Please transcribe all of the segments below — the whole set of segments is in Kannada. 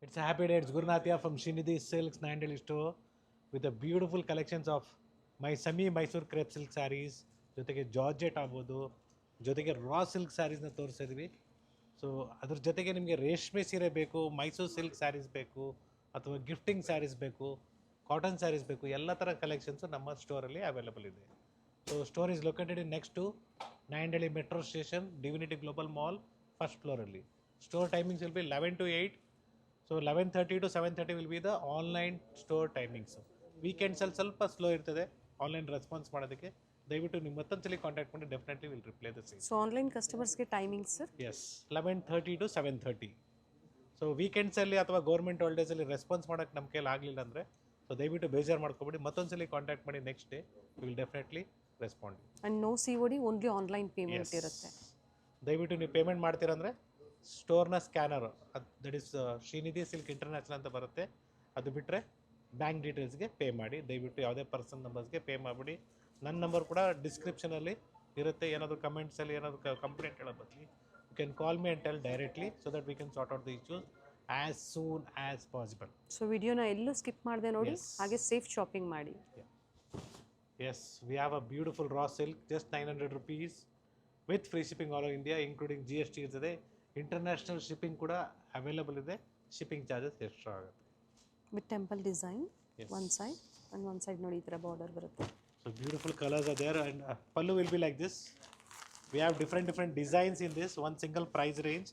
It's a happy day. It's Gurunathia from Srinidhi Silks Nandeli store with the beautiful collections of my Semi Mysore crepe silk sarees. ಜೊತೆಗೆ ಜಾರ್ಜೆಟ್ ಆಗ್ಬೋದು, ಜೊತೆಗೆ ರಾ ಸಿಲ್ಕ್ ಸ್ಯಾರೀಸ್ನ ತೋರಿಸಿದ್ವಿ. ಸೊ ಅದ್ರ ಜೊತೆಗೆ ನಿಮಗೆ ರೇಷ್ಮೆ ಸೀರೆ ಬೇಕು, ಮೈಸೂರು ಸಿಲ್ಕ್ ಸ್ಯಾರೀಸ್ ಬೇಕು, ಅಥವಾ ಗಿಫ್ಟಿಂಗ್ ಸ್ಯಾರೀಸ್ ಬೇಕು, ಕಾಟನ್ ಸ್ಯಾರೀಸ್ ಬೇಕು, ಎಲ್ಲ ಥರ ಕಲೆಕ್ಷನ್ಸು ನಮ್ಮ ಸ್ಟೋರಲ್ಲಿ ಅವೈಲಬಲ್ ಇದೆ. So store is located in next to Nayandahalli metro station, Divinity Global Mall, first ಫ್ಲೋರಲ್ಲಿ. Store timings will be 11 to 8. So 11:30 to 7:30 will be the online store timings. ವೀಕೆಂಡ್ಸಲ್ಲಿ ಸ್ವಲ್ಪ ಸ್ಲೋ ಇರ್ತದೆ ಆನ್ಲೈನ್ ರೆಸ್ಪಾನ್ಸ್ ಮಾಡೋದಕ್ಕೆ. ದಯವಿಟ್ಟು ನಿಮ್ಮ ಮತ್ತೊಂದ್ಸಲಿ ಕಾಂಟ್ಯಾಕ್ಟ್ ಮಾಡಿ, definitely will reply the same. So online ಕಸ್ಟಮರ್ಸ್ಗೆ timing sir? Yes, 11:30 to 7:30. So ವೀಕೆಂಡ್ಸಲ್ಲಿ ಅಥವಾ ಗೌರ್ಮೆಂಟ್ ಹಾಲಿಡೇಸಲ್ಲಿ ರೆಸ್ಪಾನ್ಸ್ ಮಾಡೋಕ್ಕೆ ನಮ್ಮ ಕೈಲಿ ಆಗಲಿಲ್ಲ ಅಂದರೆ, ಸೊ ದಯವಿಟ್ಟು ಬೇಜಾರು ಮಾಡ್ಕೊಬೇಡಿ, ಮತ್ತೊಂದ್ಸಲಿ ಕಾಂಟ್ಯಾಕ್ಟ್ ಮಾಡಿ, next day will definitely respond. And no COD, only online payment ಇರುತ್ತೆ. ದಯವಿಟ್ಟು ನೀವು ಪೇಮೆಂಟ್ ಮಾಡ್ತೀರಂದರೆ ಸ್ಟೋರ್ನ scanner, that is Srinidhi Silk International ಅಂತ ಬರುತ್ತೆ, ಅದು ಬಿಟ್ಟರೆ ಬ್ಯಾಂಕ್ ಡೀಟೇಲ್ಸ್ಗೆ ಪೇ ಮಾಡಿ. ದಯವಿಟ್ಟು ಯಾವುದೇ ಪರ್ಸನ್ ನಂಬರ್ಸ್ಗೆ ಪೇ ಮಾಡಿಬಿಡಿ. ನನ್ನ ನಂಬರ್ ಕೂಡ ಡಿಸ್ಕ್ರಿಪ್ಷನಲ್ಲಿ ಇರುತ್ತೆ. ಏನಾದರೂ ಕಮೆಂಟ್ಸಲ್ಲಿ ಏನಾದರೂ ಕಂಪ್ಲೇಂಟ್ ಹೇಳೋ ಬದಲಿ you can call me and tell directly, so that we can sort out the issues as soon as possible. So ವಿಡಿಯೋನ ಎಲ್ಲೂ ಸ್ಕಿಪ್ ಮಾಡದೆ ನೋಡಿ, ಹಾಗೆ ಸೇಫ್ ಶಾಪಿಂಗ್ ಮಾಡಿ. Yes, we have a beautiful raw silk, just 900 rupees with free shipping all over India, including GST ಇರ್ತದೆ. ಇಂಟರ್ನ್ಯಾಷನಲ್ ಶಿಪ್ಪಿಂಗ್ ಕೂಡ ಅವೈಲಬಲ್ ಇದೆ. ಶಿಪ್ಪಿಂಗ್ ಚಾರ್ಜಸ್ ಎಕ್ಸ್ಟ್ರಾ ಆಗುತ್ತೆ. With temple design one side and one side ನೋಡಿ ಈ ಥರ ಬಾರ್ಡರ್ ಬರುತ್ತೆ. So beautiful colors are there, and pallu will be like this. We have different designs in this one single price range.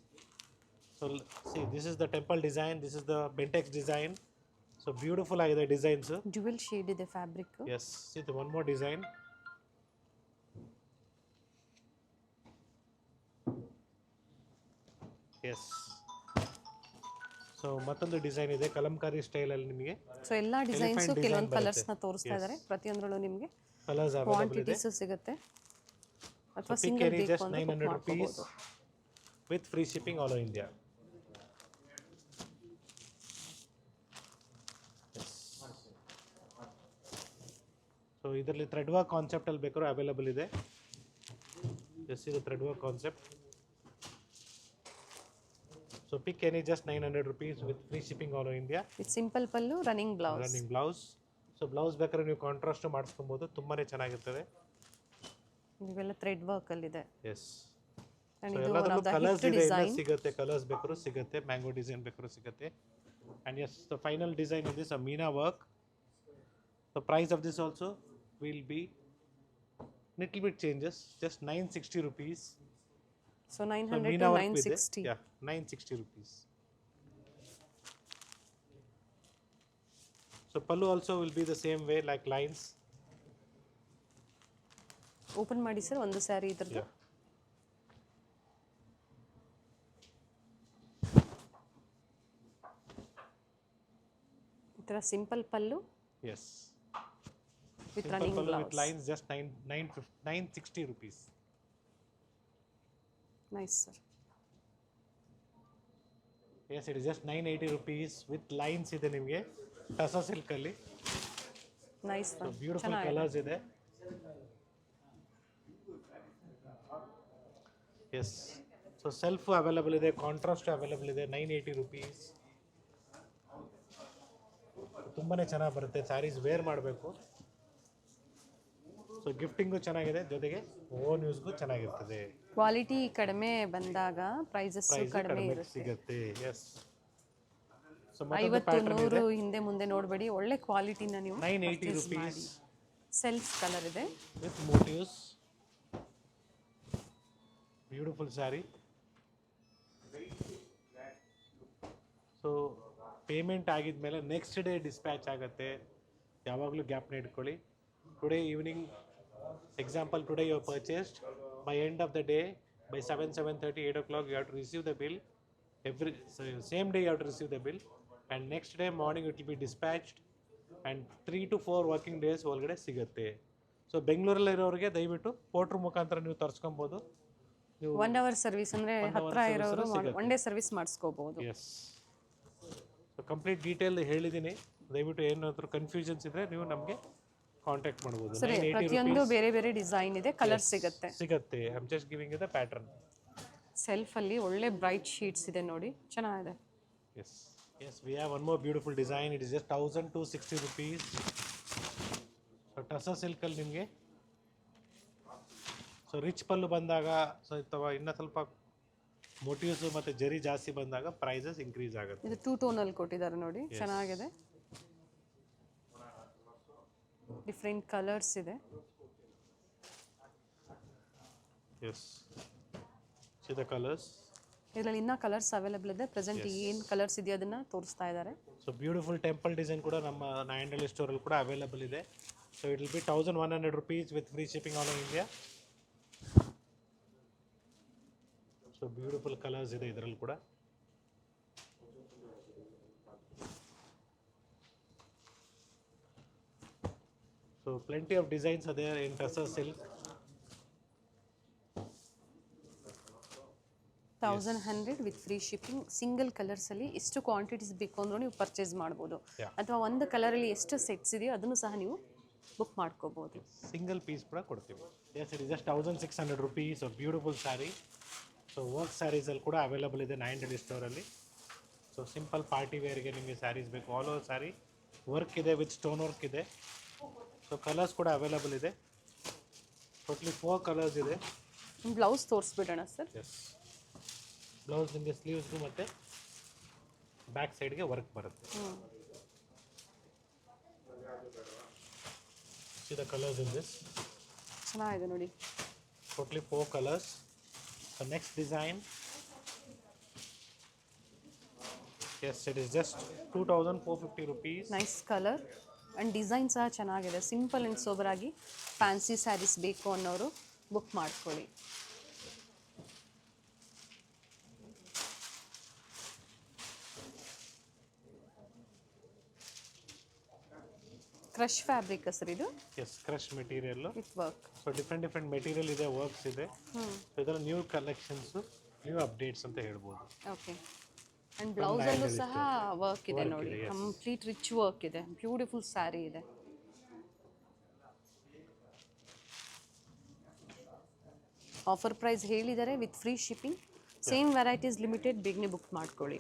So see, this is the temple design, this is the Bentex design. So beautiful agide designs. Dual shade ಇದೆ fabric. Yes, see the one more design. Yes. So ಮತ್ತೊಂದು ಡಿಸೈನ್ ಇದೆ ಕಲಂಕಾರಿ ಸ್ಟೈಲ್ ಅಲ್ಲಿ ನಿಮಗೆ. ಸೊ ಎಲ್ಲ ಡಿಸೈನ್ಸ್ ಕೆಲವೊಂದು ಕಲರ್ಸ್ ನ ತೋರಿಸ್ತಾ ಇದ್ದಾರೆ. ಪ್ರತಿಯೊಂದರಲ್ಲೂ ನಿಮಗೆ ಕಲರ್ಸ್ ಅವೈಲಬಲ್ ಇದೆ, ಕ್ವಾಂಟಿಟೀಸ್ ಸಿಗುತ್ತೆ. ಅಥವಾ ಸಿಂಗಲ್ ಬೇಕು ಜಸ್ಟ್ ಅಂದ್ರೆ 900 rupees with free shipping all over India. So ಇದರಲ್ಲಿ ಥ್ರೆಡ್ ವರ್ಕ್ ಕಾನ್ಸೆಪ್ಟ್ ಅಲ್ಲಿ ಬೇಕಾದ್ರೂ ಅವೈಲಬಲ್ ಇದೆ. ಜಸ್ಟ್ ಇದು thread work concept. So pick any, just 900 rupees with free shipping all over India. With simple pallu, running blouse. So blouse ಬೇಕಾದ್ರೆ ನೀವು ಕಾಂಟ್ರಾಸ್ಟ್ ಮಾಡಿಸ್ಕೊಬೋದು, ತುಂಬಾನೇ ಚೆನ್ನಾಗಿರ್ತದೆ. ಇವೆಲ್ಲ ಥ್ರೆಡ್ ವರ್ಕ್ ಅಲ್ಲಿ ಇದೆ. ಎಸ್, ಎಲ್ಲದರಲ್ಲೂ ಕಲರ್ಸ್ ಇದೆ, ಎಲ್ಲ ಸಿಗುತ್ತೆ. ಕಲರ್ಸ್ ಬೇಕಾದ್ರೂ ಸಿಗುತ್ತೆ, ಮ್ಯಾಂಗೋ ಡಿಸೈನ್ ಬೇಕಾದ್ರೂ ಸಿಗುತ್ತೆ. And yes, the final design is this meena work. The price of this also will be little bit changes, just 960 rupees. So 900 to 960. Yeah, 960 rupees. So pallu also will be the same way, like lines. Open ಮಾಡಿ ಸರ್ ಒಂದು ಸ್ಯಾರಿ ಇದ್ರದ್ದು. ಈ ಥರ simple pallu. Yes. With running blouse. With lines, just 960 rupees. Nice sir. Yes, it is just 980 rupees with lines ಇದೆ ನಿಮಗೆ ಟಸಾ ಸಿಲ್ಕ್ ಅಲ್ಲಿ. ನೈಸ್ ಸೊ ಬ್ಯೂಟಿಫುಲ್ ಕಲರ್ಸ್ ಇದೆ. ಎಸ್, ಸೊ ಸೆಲ್ಫ್ ಅವೈಲಬಲ್ ಇದೆ, ಕಾಂಟ್ರಾಸ್ಟ್ ಅವೈಲಬಲ್ ಇದೆ. 980 rupees. ತುಂಬಾನೇ ಚೆನ್ನಾಗಿ ಬರುತ್ತೆ, ಸ್ಯಾರೀಸ್ ವೇರ್ ಮಾಡಬೇಕು. ಸೊ ಗಿಫ್ಟಿಂಗು ಚೆನ್ನಾಗಿದೆ, ಜೊತೆಗೆ ಓನ್ ಯೂಸ್ಗೂ ಚೆನ್ನಾಗಿರ್ತದೆ. ಕ್ವಾಲಿಟಿ ಕಡಿಮೆ ಬಂದಾಗ ಪ್ರೈಸಸ್ ಕಡಿಮೆ ಸಿಗುತ್ತೆ. ಎಸ್, ಸೊ 50-100 ಹಿಂದೆ ಮುಂದೆ ನೋಡಬೇಡಿ, ಒಳ್ಳೆ ಕ್ವಾಲಿಟಿನ ನೀವು 980 rupees. ಸೆಲ್ಫ್ ಕಲರ್ ಇದೆ with motifs. Beautiful sari. So payment ಆಗಿದ್ಮೇಲೆ ನೆಕ್ಸ್ಟ್ ಡೇ ಡಿಸ್ಪ್ಯಾಚ್ ಆಗುತ್ತೆ, ಯಾವಾಗಲೂ ಗ್ಯಾಪ್ನ ಇಟ್ಕೊಳ್ಳಿ. Today evening, example, today you have purchased, by end of the day, by 7:30, 8 o'clock you have to receive the bill. Same day you have to receive the bill, and next day morning it will be dispatched, and 3 to 4 working days ಒಳಗಡೆ ಸಿಗುತ್ತೆ. ಸೊ ಬೆಂಗಳೂರಲ್ಲಿ ಇರೋರಿಗೆ ದಯವಿಟ್ಟು ಪೋರ್ಟ್ರ್ ಮುಖಾಂತರ ನೀವು ತರಿಸ್ಕೊಬೋದು. 1 hour ಸರ್ವಿಸ್ ಅಂದರೆ ಹತ್ತಿರ ಇರೋರು 1 day ಸರ್ವಿಸ್ ಮಾಡಿಸ್ಕೋಬಹುದು. ಎಸ್, ಸೊ ಕಂಪ್ಲೀಟ್ ಡೀಟೇಲ್ ಹೇಳಿದ್ದೀನಿ. ದಯವಿಟ್ಟು ಏನಾದರೂ ಕನ್ಫ್ಯೂಷನ್ಸ್ ಇದ್ದರೆ ನೀವು ನಮಗೆ ಕಾಂಟ್ಯಾಕ್ಟ್ ಮಾಡಬಹುದು. ಸರಿ, ಪ್ರತಿಯೊಂದು ಬೇರೆ ಬೇರೆ ಡಿಸೈನ್ ಇದೆ, ಕಲರ್ ಸಿಗುತ್ತೆ. I am just giving you the pattern. Self ಅಲ್ಲಿ ಒಳ್ಳೆ ಬ್ರೈಟ್ ಶೀಟ್ಸ್ ಇದೆ ನೋಡಿ, ಚೆನ್ನಾಗಿದೆ. Yes, Yes, we have one more beautiful design. It is just 1260 rupees. So ಟಸ ಸಿಲ್ಕಲ್ಲಿ ನಿಮಗೆ ಸೊ ರಿಚ್ ಪಲ್ಲು ಬಂದಾಗ ಸೊ ಅಥವಾ ಇನ್ನೂ ಸ್ವಲ್ಪ ಮೋಟಿವ್ಸು ಮತ್ತು ಜರಿ ಜಾಸ್ತಿ ಬಂದಾಗ ಪ್ರೈಸಸ್ ಇನ್ಕ್ರೀಸ್ ಆಗುತ್ತೆ. ಇದು 2 ಟೋನಲ್ಲಿ ಕೊಟ್ಟಿದ್ದಾರೆ ನೋಡಿ, ಚೆನ್ನಾಗಿದೆ. ಡಿಫ್ರೆಂಟ್ ಕಲರ್ಸ್ ಇದೆ. Yes, see the colours. ಇದರಲ್ಲಿ ಇನ್ನೂ ಕಲರ್ಸ್ ಅವೈಲೇಬಲ್ ಇದೆ. ಪ್ರೆಸೆಂಟ್ ಏನು ಕಲರ್ಸ್ ಇದೆಯೋ ಅದನ್ನು ತೋರಿಸ್ತಾ ಇದ್ದಾರೆ. ಸೊ ಬ್ಯೂಟಿಫುಲ್ ಟೆಂಪಲ್ ಡಿಸೈನ್ ಕೂಡ ನಮ್ಮ ನಾಯಂಡಳ್ಳಿ ಸ್ಟೋರಲ್ಲಿ ಕೂಡ ಅವೈಲೇಬಲ್ ಇದೆ. So it will be 1100 rupees with free shipping all over India. So beautiful colours ಇದೆ ಇದರಲ್ಲಿ ಕೂಡ. ಸೊ ಪ್ಲೆಂಟಿ ಆಫ್ ಡಿಸೈನ್ಸ್ ಅದೇ in tussar silk. 1100 with free shipping. Single ಕಲರ್ಸಲ್ಲಿ ಎಷ್ಟು ಕ್ವಾಂಟಿಟೀಸ್ ಬೇಕು ಅಂದ್ರೂ ನೀವು ಪರ್ಚೇಸ್ ಮಾಡ್ಬೋದು. ಅಥವಾ ಒಂದು ಕಲರಲ್ಲಿ ಎಷ್ಟು ಸೆಟ್ಸ್ ಇದೆಯೋ ಅದನ್ನು ಸಹ ನೀವು ಬುಕ್ ಮಾಡ್ಕೋಬೋದು. ಸಿಂಗಲ್ ಪೀಸ್ ಕೂಡ ಕೊಡ್ತೀವಿ. Yes, it is just 1600 rupees. Beautiful sari. So work ಸ್ಯಾರೀಸಲ್ಲಿ ಕೂಡ ಅವೈಲೇಬಲ್ ಇದೆ ನಾಯಂಡಳ್ಳಿ ಸ್ಟೋರಲ್ಲಿ. ಸೊ ಸಿಂಪಲ್ ಪಾರ್ಟಿ ವೇರ್ಗೆ ನಿಮಗೆ ಸ್ಯಾರೀಸ್ ಬೇಕು, ಆಲ್ ಓವರ್ ಸ್ಯಾರಿ ವರ್ಕ್ ಇದೆ ವಿತ್ ಸ್ಟೋನ್ ವರ್ಕ್ ಇದೆ. ಸೊ ಕಲರ್ಸ್ ಕೂಡ ಅವೈಲೇಬಲ್ ಇದೆ. ಟೋಟ್ಲಿ 4 ಕಲರ್ಸ್ ಇದೆ. ಬ್ಲೌಸ್ ತೋರಿಸ್ಬಿಡೋಣ ಸರ್. ಎಸ್, ಬ್ಲೌಸ್ ನಿಮಗೆ ಸ್ಲೀವ್ಸ್ಗೂ ಮತ್ತು ಬ್ಯಾಕ್ ಸೈಡ್ಗೆ ವರ್ಕ್ ಬರುತ್ತೆ. See the colors in this. ಚೆನ್ನಾಗಿದೆ ನೋಡಿ. Totally 4 colors. The next design. Yes, it is just 2450 rupees. Nice colour and design ಸಹ ಚೆನ್ನಾಗಿದೆ. ಸಿಂಪಲ್ ಆ್ಯಂಡ್ ಸೋಬರ್ ಆಗಿ ಫ್ಯಾನ್ಸಿ ಸ್ಯಾರೀಸ್ ಬೇಕು ಅನ್ನೋರು ಬುಕ್ ಮಾಡ್ಕೊಳ್ಳಿ. ಕ್ರಶ್ ಫ್ಯಾಬ್ರಿಕ್ ಸರ್ ಇದು. Yes, crush material with work. So different material ಇದೆ, ವರ್ಕ್ಸ್ ಇದೆ. ಸೊ ಇದರ ನ್ಯೂ ಕಲೆಕ್ಷನ್ಸು, ನ್ಯೂ ಅಪ್ಡೇಟ್ಸ್ ಅಂತ ಹೇಳ್ಬೋದು. ಓಕೆ. ಆ್ಯಂಡ್ ಬ್ಲೌಸಲ್ಲೂ ಸಹ ವರ್ಕ್ ಇದೆ ನೋಡಿ, ಕಂಪ್ಲೀಟ್ ರಿಚ್ ವರ್ಕ್ ಇದೆ. ಬ್ಯೂಟಿಫುಲ್ ಸ್ಯಾರಿ ಇದೆ. ಆಫರ್ ಪ್ರೈಸ್ ಹೇಳಿದ್ದಾರೆ with free shipping. Same varieties limited, ಬೇಗನೆ ಬುಕ್ ಮಾಡ್ಕೊಳ್ಳಿ.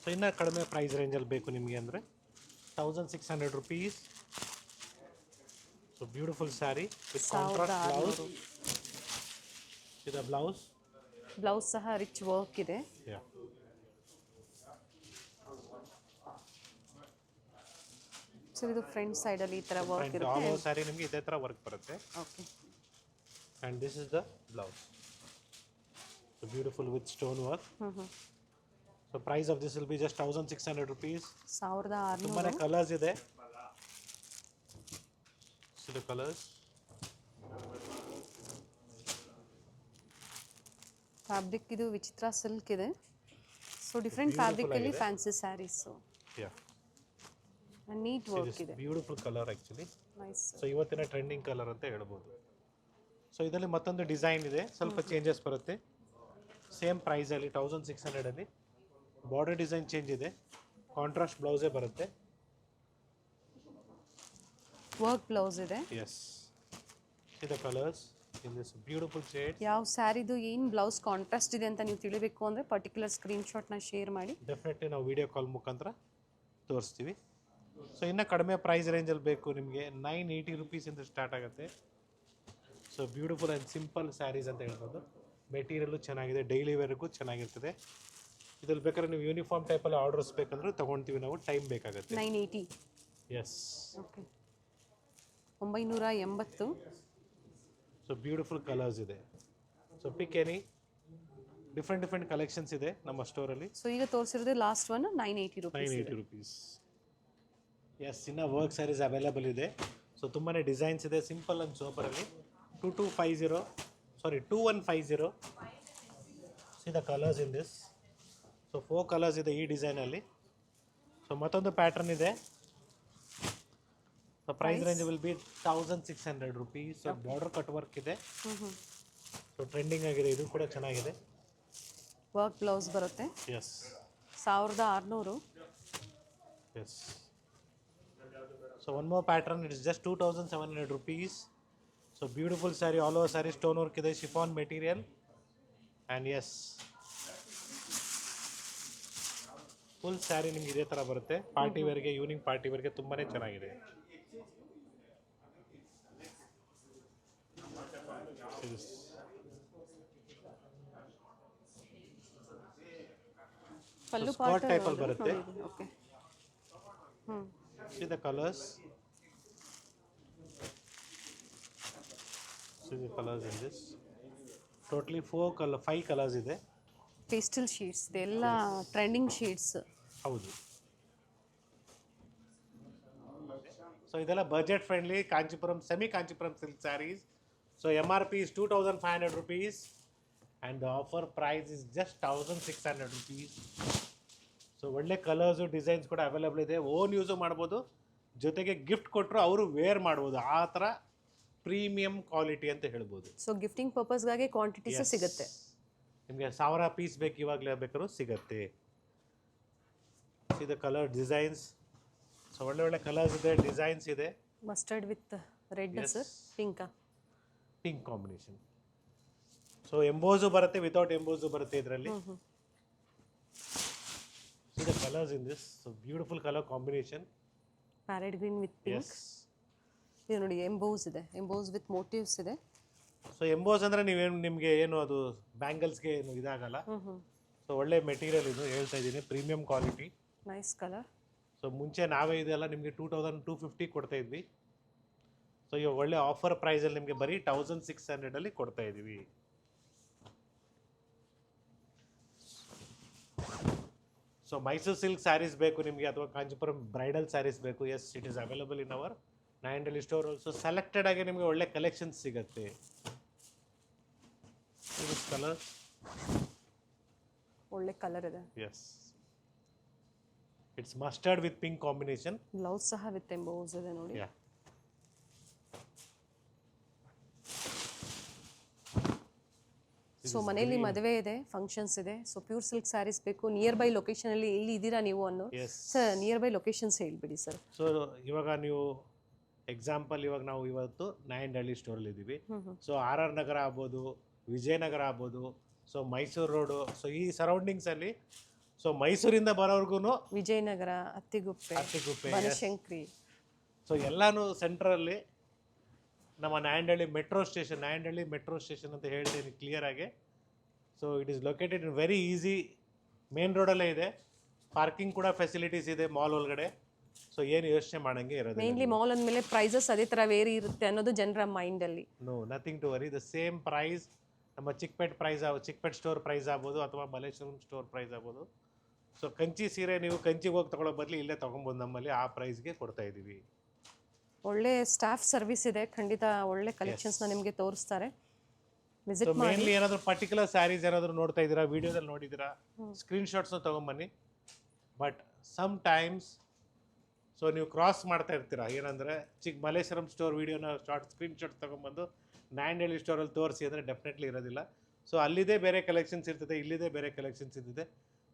ಸೊ ಇನ್ನೂ ಕಡಿಮೆ ಪ್ರೈಸ್ ರೇಂಜಲ್ಲಿ ಬೇಕು ನಿಮಗೆ ಅಂದರೆ 1600 rupees. So beautiful saree with contrast blouse. See the blouse. Blouse ಸಹ ರಿಚ್ ವರ್ಕ್ ಇದೆ. Yeah. ಸೊ ಇದು ಫ್ರಂಟ್ ಸೈಡ್ ಅಲ್ಲಿ ಈ ತರ ವರ್ಕ್ Front ಇರುತ್ತೆ. all over saree ನಿಮಗೆ ಇದೇ ತರ ವರ್ಕ್ ಬರುತ್ತೆ. Okay. And this is the blouse. So beautiful with stone work. So price of this will be just 1600 rupees. 1600. ತುಂಬಾನೇ ಕಲರ್ಸ್ ಇದೆ. See the colors. ಫ್ಯಾಬ್ರಿಕ್ ಇದು ವಿಚಿತ್ರ ಸಿಲ್ಕ್ ಇದೆ. ಸೊ ಡಿಫ್ರೆಂಟ್ ಫ್ಯಾಬ್ರಿಕ್ ಅಲ್ಲಿ fancy saris. Yeah. Neat work ಇದೆ. Beautiful colour actually. Nice. So ಇವತ್ತಿನ ಟ್ರೆಂಡಿಂಗ್ ಕಲರ್ ಅಂತ ಹೇಳ್ಬೋದು. ಸೊ ಇದರಲ್ಲಿ ಮತ್ತೊಂದು ಡಿಸೈನ್ ಇದೆ, ಸ್ವಲ್ಪ ಚೇಂಜಸ್ ಬರುತ್ತೆ. ಸೇಮ್ ಪ್ರೈಸಲ್ಲಿ 1600 ಅಲ್ಲಿ ಬಾರ್ಡರ್ ಡಿಸೈನ್ ಚೇಂಜ್ ಇದೆ, ಕಾಂಟ್ರಾಸ್ಟ್ ಬ್ಲೌಸೇ ಬರುತ್ತೆ. ವರ್ಕ್ ಬ್ಲೌಸ್ ಇದೆ. Yes, see the colours in this beautiful shade. ಯಾವ ಸ್ಯಾರಿದು ಏನು ಬ್ಲೌಸ್ ಕಾಂಟ್ರಾಸ್ಟ್ ಇದೆ ಅಂತ ನೀವು ತಿಳಿಬೇಕು ಅಂದರೆ ಪರ್ಟಿಕ್ಯುಲರ್ ಸ್ಕ್ರೀನ್ಶಾಟ್ನ ಶೇರ್ ಮಾಡಿ. ಡೆಫಿನೆಟ್ಲಿ ನಾವು ವಿಡಿಯೋ ಕಾಲ್ ಮುಖಾಂತರ ತೋರಿಸ್ತೀವಿ. ಸೊ ಇನ್ನೂ ಕಡಿಮೆ ಪ್ರೈಸ್ ರೇಂಜಲ್ಲಿ ಬೇಕು ನಿಮಗೆ 980 rupees ಸ್ಟಾರ್ಟ್ ಆಗುತ್ತೆ. So beautiful and simple sarees ಅಂತ ಹೇಳ್ಬೋದು. ಮೆಟೀರಿಯಲ್ಲು ಚೆನ್ನಾಗಿದೆ, ಡೈಲಿ ವೇರ್ಗೂ ಚೆನ್ನಾಗಿರ್ತದೆ. ಇದ್ರಲ್ಲಿ ಬೇಕಾದ್ರೆ ನೀವು ಯೂನಿಫಾರ್ಮ್ ಟೈಪಲ್ಲಿ ಆರ್ಡರ್ಸ್ ಬೇಕಂದ್ರೆ ತೊಗೊಳ್ತೀವಿ ನಾವು, ಟೈಮ್ ಬೇಕಾಗುತ್ತೆ. 980. Yes. Okay. 980. So beautiful colours ಇದೆ. So pick any, different collections ಇದೆ ನಮ್ಮ ಸ್ಟೋರಲ್ಲಿ. ಸೊ ಈಗ ತೋರಿಸಿರೋದು last one 980 rupees. 980 rupees. Yes, ಇನ್ನು ವರ್ಕ್ ಸ್ಯಾರೀಸ್ ಅವೈಲೇಬಲ್ ಇದೆ. ಸೊ ತುಂಬಾ ಡಿಸೈನ್ಸ್ ಇದೆ, ಸಿಂಪಲ್ ಆ್ಯಂಡ್ ಸೋಪರಲ್ಲಿ. 2150. See the colours in this. So 4 colours ಇದೆ ಈ ಡಿಸೈನಲ್ಲಿ. ಸೊ ಮತ್ತೊಂದು ಪ್ಯಾಟರ್ನ್ ಇದೆ. So price range will be 1600 rupees. So border cut work ಇದೆ. ಸೊ ಟ್ರೆಂಡಿಂಗ್ ಆಗಿದೆ, ಇದು ಕೂಡ ಚೆನ್ನಾಗಿದೆ. ವರ್ಕ್ ಬ್ಲೌಸ್ ಬರುತ್ತೆ. Yes. 1600. Yes. So one more pattern, it is just 2700 rupees. So beautiful saree, all over saree, stone work ide, chiffon material. And yes, full sari ನಿಮ್ಗೆ ಇದೇ ಥರ ಬರುತ್ತೆ. ಪಾರ್ಟಿ ವೇರ್ಗೆ, ಈವ್ನಿಂಗ್ ಪಾರ್ಟಿ ವೇರ್ಗೆ ತುಂಬಾ ಚೆನ್ನಾಗಿದೆ. ಪಲ್ಲು ಸ್ಕರ್ಟ್ ಪಾರ್ಟ್ ಟೈಪಲ್ಲಿ ಬರುತ್ತೆ. Okay. See the colors. See the colors in this. Totally 5 colors ಇದೆ. ಪೇಸ್ಟಲ್ ಶೀಟ್ಸ್ ಇದೆಲ್ಲ ಟ್ರೆಂಡಿಂಗ್ ಶೀಟ್ಸ್. ಹೌದು. ಸೊ ಇದೆಲ್ಲ budget friendly Kanchipuram Kanchipuram silk sarees. So MRP is 2,500 rupees and the offer price is just 1,600 rupees. So ಒಳ್ಳೆ ಕಲರ್ಸು ಡಿಸೈನ್ಸ್ ಕೂಡ ಅವೈಲೇಬಲ್ ಇದೆ. ಓನ್ ಯೂಸು ಮಾಡ್ಬೋದು, ಜೊತೆಗೆ ಗಿಫ್ಟ್ ಕೊಟ್ಟರು ಅವರು ವೇರ್ ಮಾಡ್ಬೋದು. ಆ ಥರ ಪ್ರೀಮಿಯಂ ಕ್ವಾಲಿಟಿ ಅಂತ ಹೇಳ್ಬೋದು. ಸೊ ಗಿಫ್ಟಿಂಗ್ ಪರ್ಪಸ್ಗಾಗಿ ಕ್ವಾಂಟಿಟೀಸ್ ಸಿಗುತ್ತೆ. ನಿಮಗೆ 1000 ಪೀಸ್ ಬೇಕು ಇವಾಗಲೇ ಬೇಕಾದ್ರೂ ಸಿಗುತ್ತೆ. ಇದು ಕಲರ್ ಡಿಸೈನ್ಸ್. ಸೊ ಒಳ್ಳೆ ಒಳ್ಳೆ ಕಲರ್ಸ್ ಇದೆ, ಡಿಸೈನ್ಸ್ ಇದೆ. Mustard with red sir, pink combination. So ಎಂಬೋಸು ಬರುತ್ತೆ, ವಿತೌಟ್ ಎಂಬೋಸು ಬರುತ್ತೆ ಇದರಲ್ಲಿ. The colors in this, so beautiful color combination. Parrot green with pink. ಇದು ನೋಡಿ ಎಂಬೋಸ್ ಇದೆ, ಎಂಬೋಸ್ ವಿತ್ ಮೋಟಿವ್ಸ್ ಇದೆ. ಸೊ ಎಂಬೋಸ್ ಅಂದ್ರೆ ನೀವೇನು ನಿಮಗೆ ಏನು ಅದು ಬ್ಯಾಂಗಲ್ಸ್ಗೆ ಏನು ಇದಾಗಲ್ಲ. ಸೊ ಒಳ್ಳೆ ಮೆಟೀರಿಯಲ್ ಇದು, ಹೇಳ್ತಾ ಇದ್ದೀನಿ, premium quality. Nice colour. So ಮುಂಚೆ ನಾವೇ ಇದೆಲ್ಲ ನಿಮಗೆ 2,250 ಕೊಡ್ತಾ ಇದ್ವಿ. ಸೊ ಇವಾಗ ಒಳ್ಳೆ ಆಫರ್ ಪ್ರೈಸಲ್ಲಿ ನಿಮಗೆ ಬರೀ 1,600 ಕೊಡ್ತಾ ಇದ್ದೀವಿ. ಸೊ ಮೈಸೂರು ಸಿಲ್ಕ್ ಸ್ಯಾರೀಸ್ ಬೇಕು ನಿಮಗೆ ಅಥವಾ ಕಾಂಚೀಪುರಂ ಬ್ರೈಡಲ್ ಸ್ಯಾರೀಸ್ ಬೇಕು, yes it is available in our Nayandahalli store. Also selected ಆಗಿ ನಿಮಗೆ ಒಳ್ಳೆ ಕಲೆಕ್ಷನ್ಸ್ ಸಿಗುತ್ತೆ. ಕಲರ್ ಒಳ್ಳೆ ಕಲರ್ ಇದೆ. Yes, it's mustard with pink combination. Blouse ಸಹ ವಿತ್ ಎಂಬೋಸ್ ಇದೆ ನೋಡಿ. ಸೊ ಮನೆಯಲ್ಲಿ ಮದುವೆ ಇದೆ, ಫಂಕ್ಷನ್ಸ್ ಇದೆ, ಸೊ ಪ್ಯೂರ್ ಸಿಲ್ಕ್ ಸ್ಯಾರೀಸ್ ಬೇಕು. ನಿಯರ್ ಬೈ ಲೊಕೇಶನ್ ಅಲ್ಲಿ ಎಲ್ಲಿ ಇದ್ದೀರಾ ನೀವು ಅನ್ನೋ ಸರ್ ನಿಯರ್ ಬೈ ಲೊಕೇಶನ್ಸ್ ಹೇಳ್ಬಿಡಿ ಸರ್. ಸೊ ಇವಾಗ ನೀವು ಎಕ್ಸಾಂಪಲ್, ಇವಾಗ ನಾವು ಇವತ್ತು ನಾಯಂಡಳ್ಳಿ ಸ್ಟೋರಲ್ಲಿ ಇದ್ದೀವಿ. ಸೊ RR ನಗರ ಆಗ್ಬೋದು, ವಿಜಯನಗರ ಆಗ್ಬೋದು, ಸೊ ಮೈಸೂರು ರೋಡು, ಸೊ ಈ ಸರೌಂಡಿಂಗ್ಸ್ ಅಲ್ಲಿ, ಸೊ ಮೈಸೂರಿಂದ ಬರೋರ್ಗು ವಿಜಯನಗರ, ಅತ್ತಿಗುಪ್ಪೆ, ಬನಶಂಕರಿ, ಸೊ ಎಲ್ಲಾನು ಸೆಂಟ್ರಲ್ಲಿ ನಮ್ಮ ನಾಯಂಡಳ್ಳಿ ಮೆಟ್ರೋ ಸ್ಟೇಷನ್ ಅಂತ ಹೇಳ್ತೀನಿ ಕ್ಲಿಯರ್ ಆಗಿ. So it is located in very easy, main ರೋಡಲ್ಲೇ ಇದೆ. ಪಾರ್ಕಿಂಗ್ ಕೂಡ ಫೆಸಿಲಿಟೀಸ್ ಇದೆ ಮಾಲ್ ಒಳಗಡೆ. ಸೊ ಏನು ಯೋಚನೆ ಮಾಡಂಗೆ ಇರೋದು. ಮೇನ್ಲಿ ಮಾಲ್ ಅಂದಮೇಲೆ ಪ್ರೈಸಸ್ ಅದೇ ಥರ ವೇರಿ ಇರುತ್ತೆ ಅನ್ನೋದು ಜನರ ಮೈಂಡಲ್ಲಿ. No, nothing to worry, the same price. ನಮ್ಮ ಚಿಕ್ಕಪೇಟ್ ಸ್ಟೋರ್ ಪ್ರೈಸ್ ಆಗ್ಬೋದು ಅಥವಾ ಮಲ್ಲೇಶ್ವರಂ ಸ್ಟೋರ್ ಪ್ರೈಸ್ ಆಗ್ಬೋದು. ಸೊ ಕಂಚಿ ಸೀರೆ ನೀವು ಕಂಚಿಗೆ ಹೋಗಿ ತೊಗೊಳ್ಳೋ ಬದಲು ಇಲ್ಲೇ ತೊಗೊಬೋದು, ನಮ್ಮಲ್ಲಿ ಆ ಪ್ರೈಸ್ಗೆ ಕೊಡ್ತಾ ಇದ್ದೀವಿ. ಒಳ್ಳೆ ಸ್ಟಾಫ್ ಸರ್ವಿಸ್ ಇದೆ, ಖಂಡಿತ ಒಳ್ಳೆ ಕಲೆಕ್ಷನ್ಸ್ನ ನಿಮಗೆ ತೋರಿಸ್ತಾರೆ. ವಿಸಿಟ್ ಮಾಡಿ. ಮೇನ್ಲಿ ಏನಾದರೂ ಪರ್ಟಿಕ್ಯುಲರ್ ಸ್ಯಾರೀಸ್ ಏನಾದರೂ ನೋಡ್ತಾ ಇದ್ದೀರಾ, ವಿಡಿಯೋದಲ್ಲಿ ನೋಡಿದ್ದೀರಾ, ಸ್ಕ್ರೀನ್ಶಾಟ್ಸ್ನ ತೊಗೊಂಬನ್ನಿ. ಬಟ್ ಸಮ್ ಟೈಮ್ಸ್ ಸೊ ನೀವು ಕ್ರಾಸ್ ಮಾಡ್ತಾ ಇರ್ತೀರಾ, ಏನಂದರೆ ಮಲ್ಲೇಶ್ವರಂ ಸ್ಟೋರ್ ವೀಡಿಯೋನ ಸ್ಕ್ರೀನ್ಶಾಟ್ ತೊಗೊಂಬಂದು ನಾಯಂಡಳ್ಳಿ ಸ್ಟೋರಲ್ಲಿ ತೋರಿಸಿ ಅಂದರೆ ಡೆಫಿನೆಟ್ಲಿ ಇರೋದಿಲ್ಲ. ಸೊ ಅಲ್ಲಿದೆ ಬೇರೆ ಕಲೆಕ್ಷನ್ಸ್ ಇರ್ತದೆ, ಇಲ್ಲಿದೆ ಬೇರೆ ಕಲೆಕ್ಷನ್ಸ್ ಇರ್ತದೆ.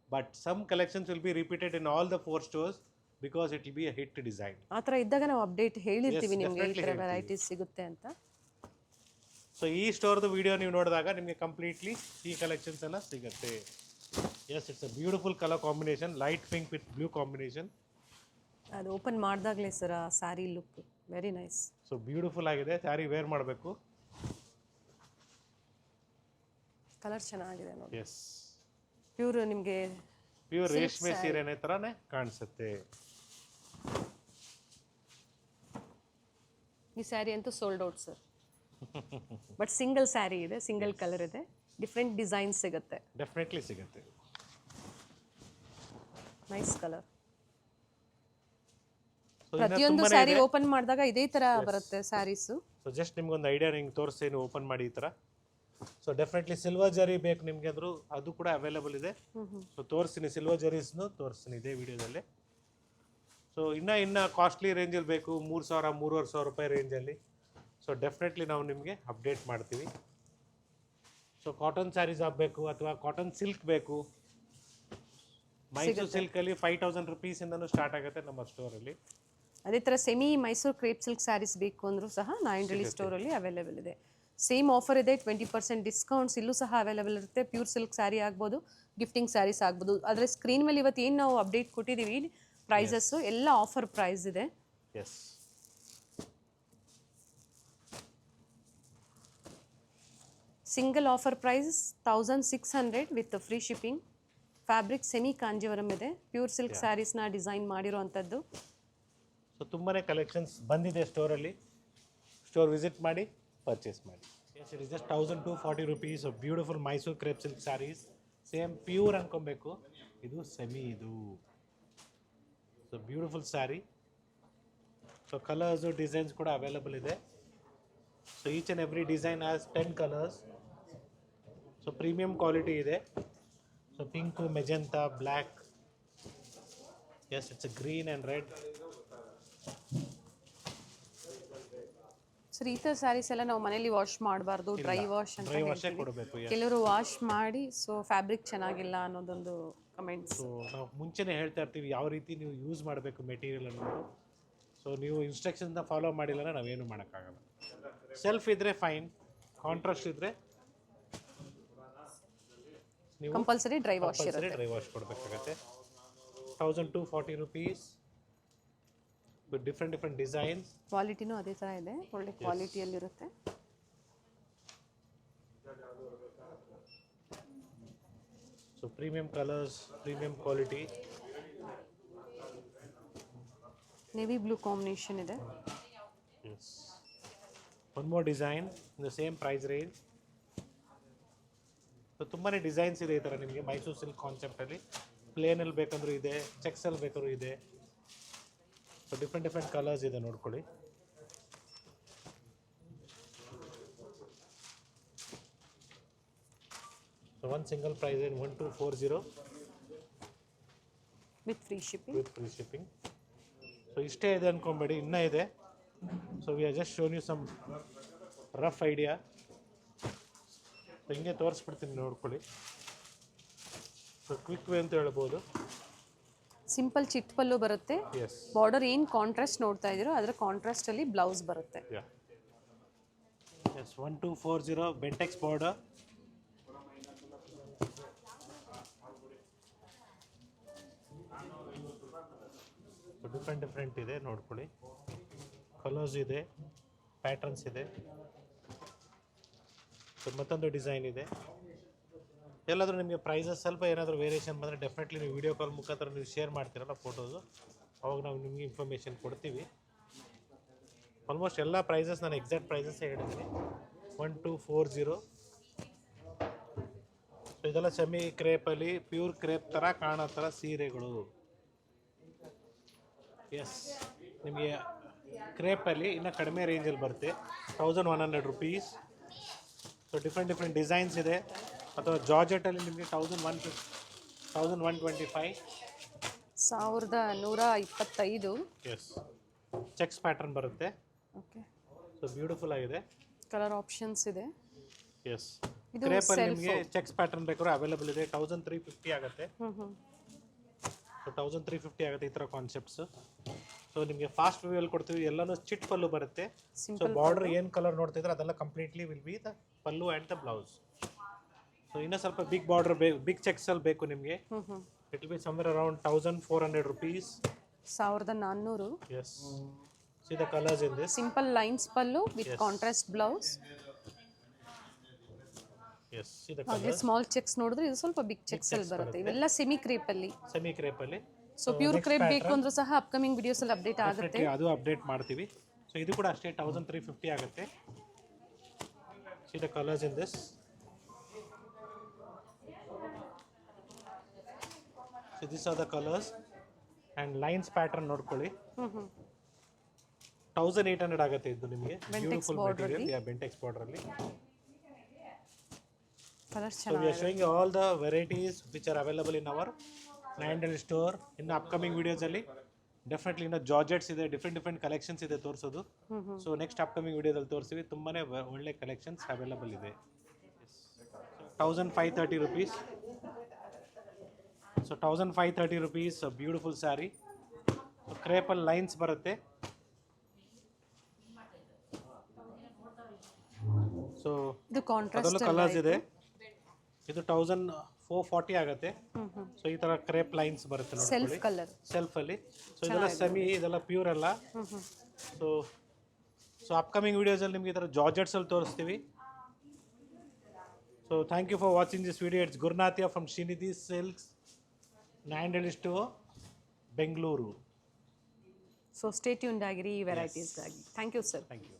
But some collections will be repeated in all the 4 stores because it will be a hit design. ಆ ಥರ ಇದ್ದಾಗ ನಾವು ಅಪ್ಡೇಟ್ ಹೇಳಿರ್ತೀವಿ ನಿಮಗೆ ಈ ಥರ ವೆರೈಟೀಸ್ ಸಿಗುತ್ತೆ ಅಂತ. ಸೊ ಈ ಸ್ಟೋರ್ದು ವಿಡಿಯೋ ನೀವು ನೋಡಿದಾಗ ನಿಮಗೆ ಕಂಪ್ಲೀಟ್ಲಿ ಈ ಕಲೆಕ್ಷನ್ಸ್ ಎಲ್ಲ ಸಿಗುತ್ತೆ. Yes, it's a beautiful colour combination, light pink with blue combination. ಅದು ಓಪನ್ ಮಾಡಿದಾಗಲೇ ಸರ್ ಆ saree look very nice. So beautiful ಆಗಿದೆ, ಸ್ಯಾರಿ ವೇರ್ ಮಾಡಬೇಕು. ಕಲರ್ ಚೆನ್ನಾಗಿದೆ ನೋಡಿ. ಎಸ್, ಪ್ಯೂರ್ ನಿಮಗೆ ಪ್ಯೂರ್ ರೇಷ್ಮೆ ಸೀರೆನೇ ಥರನೇ ಕಾಣಿಸುತ್ತೆ. ಈ ಸ್ಯಾರಿ ಅಂತೂ sold out sir. But single sari ಇದೆ, ಸಿಂಗಲ್ ಕಲರ್ ಇದೆ, ಡಿಫ್ರೆಂಟ್ ಡಿಸೈನ್ ಸಿಗುತ್ತೆ. ಡೆಫಿನೆಟ್ಲಿ ಸಿಗುತ್ತೆ. Nice colour. ಪ್ರತಿಯೊಂದು ಸ್ಯಾರಿ ಓಪನ್ ಮಾಡಿದಾಗ ಇದೇ ತರ ಬರುತ್ತೆ ಸ್ಯಾರೀಸು. ಸೊ ಜಸ್ಟ್ ನಿಮ್ಗೊಂದು ಐಡಿಯಾ ನಿಮ್ಗೆ ತೋರಿಸ್ತೀನಿ ಓಪನ್ ಮಾಡಿ ಈ ಥರ. ಸೊ ಡೆಫಿನೆಟ್ಲಿ ಸಿಲ್ವರ್ ಜರಿ ಬೇಕು ನಿಮಗೆ ಅಂದರೂ ಅದು ಕೂಡ ಅವೈಲೇಬಲ್ ಇದೆ. ಸೊ ತೋರಿಸ್ತೀನಿ, ಸಿಲ್ವರ್ ಜರೀಸ್ನು ತೋರಿಸ್ತೀನಿ ಇದೇ ವಿಡಿಯೋದಲ್ಲಿ. ಸೊ ಇನ್ನು ಕಾಸ್ಟ್ಲಿ ರೇಂಜಲ್ಲಿ ಬೇಕು, 3,000 3,500 ರೂಪಾಯಿ ರೇಂಜಲ್ಲಿ. ಸೊ ಡೆಫಿನೆಟ್ಲಿ ನಾವು ನಿಮಗೆ ಅಪ್ಡೇಟ್ ಮಾಡ್ತೀವಿ. ಸೊ ಕಾಟನ್ ಸ್ಯಾರೀಸ್ ಆಗಬೇಕು ಅಥವಾ ಕಾಟನ್ ಸಿಲ್ಕ್ ಬೇಕು, ಮೈಸೂರು ಸಿಲ್ಕಲ್ಲಿ 5,000 rupees ಸ್ಟಾರ್ಟ್ ಆಗುತ್ತೆ ನಮ್ಮ ಸ್ಟೋರಲ್ಲಿ. ಅದೇ ಥರ semi Mysore crepe silk sarees ಬೇಕು ಅಂದರೂ ಸಹ ನಾಯಂಡಳ್ಳಿ ಸ್ಟೋರಲ್ಲಿ ಅವೈಲೇಬಲ್ ಇದೆ. ಸೇಮ್ ಆಫರ್ ಇದೆ, 20% ಡಿಸ್ಕೌಂಟ್ಸ್ ಇಲ್ಲೂ ಸಹ ಅವೈಲೇಬಲ್ ಇರುತ್ತೆ. ಪ್ಯೂರ್ ಸಿಲ್ಕ್ ಸ್ಯಾರಿ ಆಗ್ಬೋದು, ಗಿಫ್ಟಿಂಗ್ ಸ್ಯಾರೀಸ್ ಆಗ್ಬೋದು. ಆದರೆ ಸ್ಕ್ರೀನ್ ಮೇಲೆ ಇವತ್ತು ಏನು ನಾವು ಅಪ್ಡೇಟ್ ಕೊಟ್ಟಿದ್ದೀವಿ ಪ್ರೈಸಸ್ಸು ಎಲ್ಲ ಆಫರ್ ಪ್ರೈಸ್ ಇದೆ. Yes, single offer price 1600 with free shipping. Fabric semi Kanjivaram ಇದೆ, ಪ್ಯೂರ್ ಸಿಲ್ಕ್ ಸ್ಯಾರೀಸ್ನ ಡಿಸೈನ್ ಮಾಡಿರೋವಂಥದ್ದು. ಸೊ ತುಂಬಾ ಕಲೆಕ್ಷನ್ಸ್ ಬಂದಿದೆ ಸ್ಟೋರಲ್ಲಿ. ಸ್ಟೋರ್ ವಿಸಿಟ್ ಮಾಡಿ ಪರ್ಚೇಸ್ ಮಾಡಿ. Yes, it is just 1240 rupees beautiful Mysuru crepe silk saris. Same pure ಅನ್ಕೊಬೇಕು, ಇದು ಸೆಮಿ ಇದು. So beautiful sari. So colours designs ಕೂಡ ಅವೈಲಬಲ್ ಇದೆ. So each and every design has 10 colours. So premium quality ಇದೆ. So pink, magenta, black, yes it's green and red. Sir ಈ ಥರ ಸ್ಯಾರೀಸ್ ಎಲ್ಲ ನಾವು ಮನೇಲಿ ವಾಶ್ ಮಾಡಬಾರ್ದು, ಡ್ರೈ ವಾಶ್ ಅಂತ ಡ್ರೈ ವಾಶೇ ಹೇಳ್ತೀವಿ. ಕೊಡಬೇಕು. ಕೆಲವರು ವಾಶ್ ಮಾಡಿ ಸೊ ಫ್ಯಾಬ್ರಿಕ್ ಚೆನ್ನಾಗಿಲ್ಲ ಅನ್ನೋದೊಂದು ಕಮೆಂಟ್ಸ್. ಸೊ ನಾವು ಮುಂಚೆನೇ ಹೇಳ್ತಾ ಇರ್ತೀವಿ ಯಾವ ರೀತಿ ನೀವು ಯೂಸ್ ಮಾಡಬೇಕು ಮೆಟೀರಿಯಲ್ ಅನ್ನೋದು. ಸೊ ನೀವು ಇನ್ಸ್ಟ್ರಕ್ಷನ್ಸ್ನ ಫಾಲೋ ಮಾಡಿಲ್ಲ ಅಂದ್ರೆ ನಾವೇನು ಮಾಡೋಕ್ಕಾಗಲ್ಲ. ಸೆಲ್ಫ್ ಇದ್ದರೆ ಫೈನ್, ಕಾಂಟ್ರಾಸ್ಟ್ ಇದ್ದರೆ ನೀವು ಕಂಪಲ್ಸರಿ ಡ್ರೈ ವಾಶ್ ಇರುತ್ತೆ. ಡ್ರೈ ವಾಶ್ ಕೊಡಬೇಕಾಗತ್ತೆ. 1240 rupees ವಿತ್ ಡಿಫ್ರೆಂಟ್ ಡಿಸೈನ್ಸ್. ಕ್ವಾಲಿಟಿನೂ ಅದೇ ಥರ ಇದೆ, ಒಳ್ಳೆ ಕ್ವಾಲಿಟಿಯಲ್ಲಿರುತ್ತೆ. So premium colours, premium quality. Navy blue combination ಇದೆ. Yes, one more design in the same price range. So ತುಂಬಾ ಡಿಸೈನ್ಸ್ ಇದೆ ಈ ಥರ ನಿಮಗೆ ಮೈಸೂರು ಸಿಲ್ಕ್ ಕಾನ್ಸೆಪ್ಟಲ್ಲಿ. ಪ್ಲೇನಲ್ಲಿ ಬೇಕಂದ್ರೂ ಇದೆ, ಚೆಕ್ಸಲ್ಲಿ ಬೇಕಾದ್ರೂ ಇದೆ. ಸೊ ಡಿಫ್ರೆಂಟ್ ಕಲರ್ಸ್ ಇದೆ ನೋಡ್ಕೊಳ್ಳಿ. So one single price in 1240 with free shipping. With free shipping. So ಇಷ್ಟೇ ಇದೆ ಅಂದ್ಕೊಬೇಡಿ, ಇನ್ನೂ ಇದೆ. So we are just shown you some rough idea. So ಹಿಂಗೆ ತೋರಿಸ್ಬಿಡ್ತೀನಿ ನೋಡ್ಕೊಳ್ಳಿ. ಸೊ ಕ್ವಿಕ್ ವೇ ಅಂತ ಹೇಳ್ಬೋದು. ಸಿಂಪಲ್ ಚಿಟ್ ಪಲ್ಲು ಬರುತ್ತೆ. ಎಸ್, ಬಾರ್ಡರ್ ಏನು ಕಾಂಟ್ರಾಸ್ಟ್ ನೋಡ್ತಾ ಇದ್ದೀರೋ ಅದರ ಕಾಂಟ್ರಾಸ್ಟ್ ಅಲ್ಲಿ ಬ್ಲೌಸ್ ಬರುತ್ತೆ. S, 1240 Bentex border. ಡಿಫ್ರೆಂಟ್ ಇದೆ ನೋಡ್ಕೊಳ್ಳಿ. ಕಲರ್ಸ್ ಇದೆ, ಪ್ಯಾಟರ್ನ್ಸ್ ಇದೆ. ಸೊ ಮತ್ತೊಂದು ಡಿಸೈನ್ ಇದೆ. ಎಲ್ಲಾದರೂ ನಿಮಗೆ ಪ್ರೈಸಸ್ ಸ್ವಲ್ಪ ಏನಾದರೂ ವೇರಿಯೇಷನ್ ಬಂದರೆ ಡೆಫಿನೆಟ್ಲಿ ನೀವು ವಿಡಿಯೋ ಕಾಲ್ ಮುಖಾಂತರ ನೀವು ಶೇರ್ ಮಾಡ್ತೀರಲ್ಲ ಫೋಟೋಸು, ಅವಾಗ ನಾವು ನಿಮಗೆ ಇನ್ಫಾರ್ಮೇಷನ್ ಕೊಡ್ತೀವಿ. ಆಲ್ಮೋಸ್ಟ್ ಎಲ್ಲ ಪ್ರೈಸಸ್ ನಾನು ಎಕ್ಸಾಕ್ಟ್ ಪ್ರೈಸಸ್ಸೇ ಹೇಳಿದ್ದೀನಿ. 1240. ಸೊ ಇದೆಲ್ಲ ಸೆಮಿ ಕ್ರೇಪಲ್ಲಿ ಪ್ಯೂರ್ ಕ್ರೇಪ್ ಥರ ಕಾಣೋ ಥರ ಸೀರೆಗಳು. ಎಸ್, ನಿಮಗೆ ಕ್ರೇಪಲ್ಲಿ ಇನ್ನೂ ಕಡಿಮೆ ರೇಂಜಲ್ಲಿ ಬರುತ್ತೆ, 1100 rupees. ಸೊ ಡಿಫ್ರೆಂಟ್ ಡಿಸೈನ್ಸ್ ಇದೆ. ಅಥವಾ ಜಾರ್ಜೆಟಲ್ಲಿ ನಿಮಗೆ 1125. 1125. ಎಸ್, ಚೆಕ್ಸ್ ಪ್ಯಾಟರ್ನ್ ಬರುತ್ತೆ. ಓಕೆ, ಸೊ ಬ್ಯೂಟಿಫುಲ್ ಆಗಿದೆ. ಕಲರ್ ಆಪ್ಷನ್ಸ್ ಇದೆ. ಎಸ್, ಕ್ರೇಪಲ್ಲಿ ನಿಮಗೆ ಚೆಕ್ಸ್ ಪ್ಯಾಟರ್ನ್ ಬೇಕಾದ್ರೂ ಅವೈಲೇಬಲ್ ಇದೆ. 1350 ಆಗುತ್ತೆ. ಸೊ 1350 ಆಗುತ್ತೆ ಈ ಥರ ಕಾನ್ಸೆಪ್ಟ್ಸ್. ಸೊ ನಿಮಗೆ ಫಾಸ್ಟ್ ವ್ಯೂವಲ್ಲಿ ಕೊಡ್ತೀವಿ. ಎಲ್ಲನೂ ಚಿಟ್ ಪಲ್ಲು ಬರುತ್ತೆ. ಸೊ ಬಾರ್ಡರ್ ಏನು ಕಲರ್ ನೋಡ್ತಿದ್ರೆ ಅದೆಲ್ಲ completely will be the pallu and the blouse. So ಇನ್ನೂ ಸ್ವಲ್ಪ ಬಿಗ್ ಬಾರ್ಡರ್ ಬಿಗ್ ಚೆಕ್ಸಲ್ಲಿ ಬೇಕು ನಿಮಗೆ. It will be somewhere around 1400 rupees. 1400. Yes, see the colours in this. Simple lines pallu with contrast blouse. Yes, see the ಹಾಗೆ ಕಲರ್ಸ್. ಸ್ಮಾಲ್ ಚೆಕ್ಸ್ ನೋಡಿದ್ರೆ ಇದು ಸ್ವಲ್ಪ ಬಿಗ್ ಚೆಕ್ಸ್ ಅಲ್ಲಿ ಬರುತ್ತೆ. ಇವೆಲ್ಲ ಸೆಮಿ ಕ್ರೇಪ್ ಅಲ್ಲಿ. ಸೆಮಿ ಕ್ರೇಪಲ್ಲಿ. ಸೊ ಪ್ಯೂರ್ ಕ್ರೇಪ್ ಬೇಕು ಅಂದ್ರೂ ಸಹ ಅಪ್ಕಮಿಂಗ್ ವಿಡಿಯೋಸ್ ಅಲ್ಲಿ ಅಪ್ಡೇಟ್ ಆಗುತ್ತೆ. ಅದು ಅಪ್ಡೇಟ್ ಮಾಡ್ತೀವಿ. ಸೊ ಇದು ಕೂಡ ಅಷ್ಟೇ 1350 ಆಗುತ್ತೆ. See the colours in this. So this are the colours and lines pattern ನೋಡ್ಕೊಳ್ಳಿ. 1800 ಆಗುತ್ತೆ ಇದು ನಿಮಗೆ. ಬ್ಯೂಟಿಫುಲ್ ಮೆಟೀರಿಯಲ್, ಬೆಂಟೆಕ್ಸ್ ಬಾರ್ಡರಲ್ಲಿ. Colours So we are showing you all the varieties which are available in our Nandel store. In the upcoming videos ಅಲ್ಲಿ ಡೆಫಿನೆಟ್ಲಿ ಇನ್ನು ಜಾರ್ಜೆಟ್ಸ್ ಇದೆ, ಡಿಫ್ರೆಂಟ್ ಕಲೆಕ್ಷನ್ಸ್ ಇದೆ ತೋರಿಸೋದು. ಸೊ ನೆಕ್ಸ್ಟ್ ಅಪ್ಕಮಿಂಗ್ ವಿಡಿಯೋದಲ್ಲಿ ತೋರಿಸ್ತೀವಿ. ತುಂಬಾ ಒಳ್ಳೆ ಕಲೆಕ್ಷನ್ಸ್ ಅವೈಲಬಲ್ ಇದೆ. 1530 rupees. So 1530 rupees beautiful sari. ಕ್ರೇಪಲ್ ಲೈನ್ಸ್ ಬರುತ್ತೆ. ಸೊ ಇದು ಕಾಂಟ್ರಾಸ್ಟ್ ಅದರಲ್ಲೂ ಕಲರ್ಸ್ ಇದೆ. ಇದು 1440 ಆಗುತ್ತೆ. ಸೊ ಈ ಥರ ಕ್ರೇಪ್ ಲೈನ್ಸ್ ಬರುತ್ತೆ ಸೆಲ್ಫ್ ನೋಡಿ ಕಲರ್. ಸೆಲ್ಫಲ್ಲಿ. ಸೊ ಇದೆಲ್ಲ ಸೆಮಿ, ಇದೆಲ್ಲ ಪ್ಯೂರ್ ಅಲ್ಲ. ಸೊ ಅಪ್ಕಮಿಂಗ್ ವಿಡಿಯೋಸಲ್ಲಿ ನಿಮ್ಗೆ ಈ ಥರ ಜಾರ್ಜೆಟ್ಸಲ್ಲಿ ತೋರಿಸ್ತೀವಿ. So thank you for watching this video. It's Gurunath from Srinidhi Silks, Nanded store, Bengaluru. So stay tuned ಆಗಿರಿ ಈ ವೆರೈಟೀಸ್ಗಾಗಿ. Thank you sir. Thank you.